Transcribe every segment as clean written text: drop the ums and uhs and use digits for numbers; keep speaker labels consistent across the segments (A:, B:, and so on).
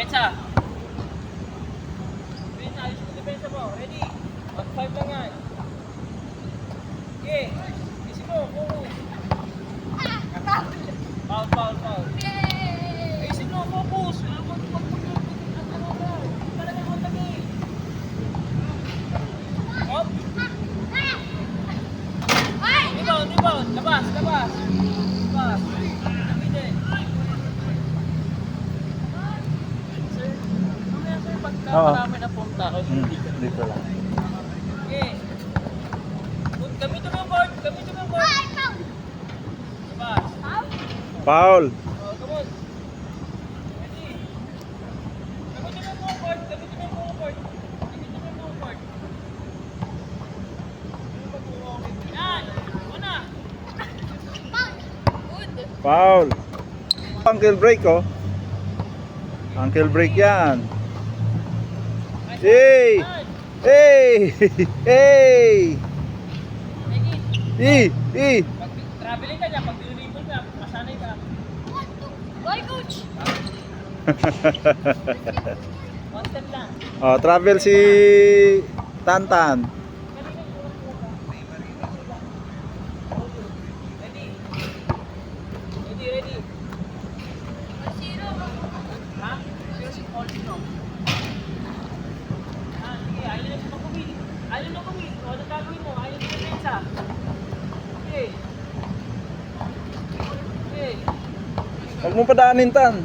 A: Depensa. Depensa, ayos mo depensa mo. Ready? 1-5 lang yan. Okay. Isi mo, focus. Foul. Isi mo, focus. Up. Rebound. Labas. Kami din. Sir, mamaya sir, pagka marami na punta ako,
B: Dito lang.
A: okay. Gamitin mo yung board. Labas.
B: Foul.
A: Oh, come on. Ready? Gamitin mo yung board. Yan. Una.
B: Foul. Ankle break, oh. Ankle break yan. Hey!
A: Pag traveling ka dyan, pag binulipon ka, masanay ka.
C: Bye, coach!
A: One step lang.
B: Oh, travel si Tantan.
A: Ready. Ha? Seriously, all in all. Sige, ayaw na kumit. O, anong gagawin mo? Ayaw na depensa. Okay.
B: Huwag mo padaanin, Tan.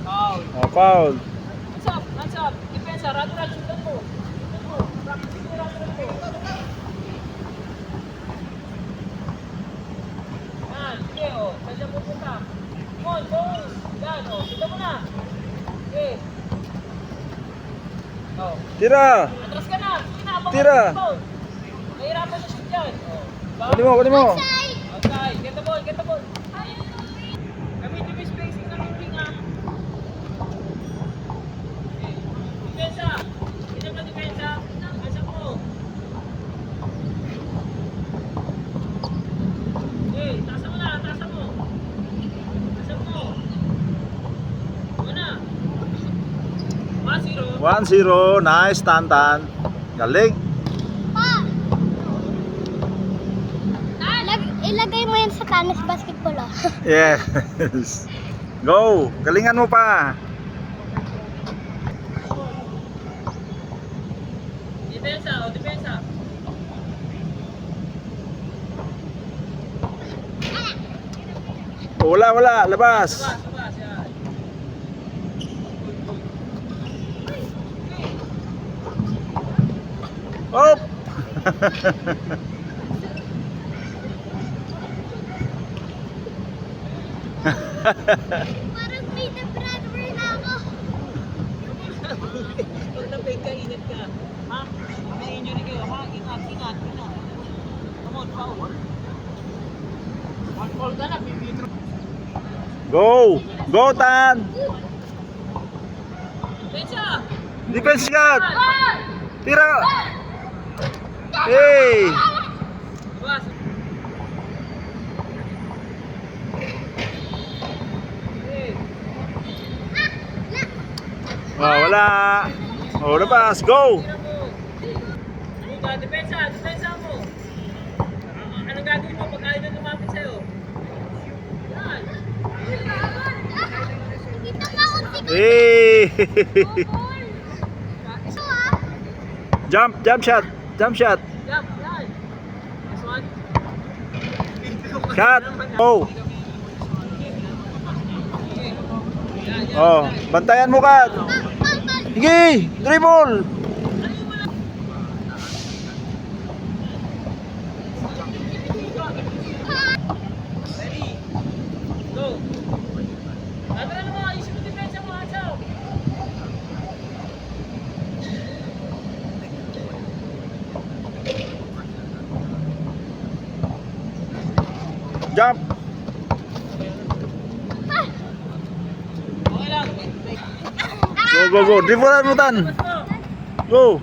A: Foul.
B: Oh, foul.
A: Hands up. Depensa, rad, shootan mo. Practice mo, rad mo. Yan, sige, o. Sadya mo punta. Come on, goals. Yan, o. Shootan mo na. Okay. Oh.
B: Tira.
A: Atras ka na. Sige na, abang
B: Tira.
A: ang ball. Nahirapan na shoot yan. Oh.
B: Kunin mo.
A: Okay, get the ball. Gamitin mo yung spacing ng ring ha. Okay. Depensa. Hindi ka depensa. Depensa mo. Okay, tasa mo. Una. 1-0.
B: 1-0. Nice, Tantan. Galing.
C: Ilagay mo yan sa tennis basketball, oh.
B: Yes. Go. Galingan mo pa.
A: Depensa.
B: Wala. Labas.
A: Labas, yan.
B: Op.
C: Parang may na-brother na ako.
A: Pag napay ka, ingat ka. Ha? May injury kayo, ha? Ingat. Come on, foul. One foul ka na, bibitro.
B: Go, Tan.
A: Depensa!
B: Defense shot. Tira. Hey.
A: Labas.
B: Oh, wala. Oh, labas. Go.
A: Depensa mo. Anong gagawin mo pag ayaw na lumapit sa'yo? Yan.
C: Dito ka, unti ka.
B: Hey.
C: Ito, ah.
B: Jump shot.
A: Yup, yan. This one.
B: Shot. Oh. Oh, bantayan mo ka. Sige, dribble.
A: Ready? Go. Tataran mo, ayusin mo depensa mo, Hansaw.
B: Jump.
A: Okay lang.
B: Go. Dribble mo, Tan.
A: Labas mo.
B: Go.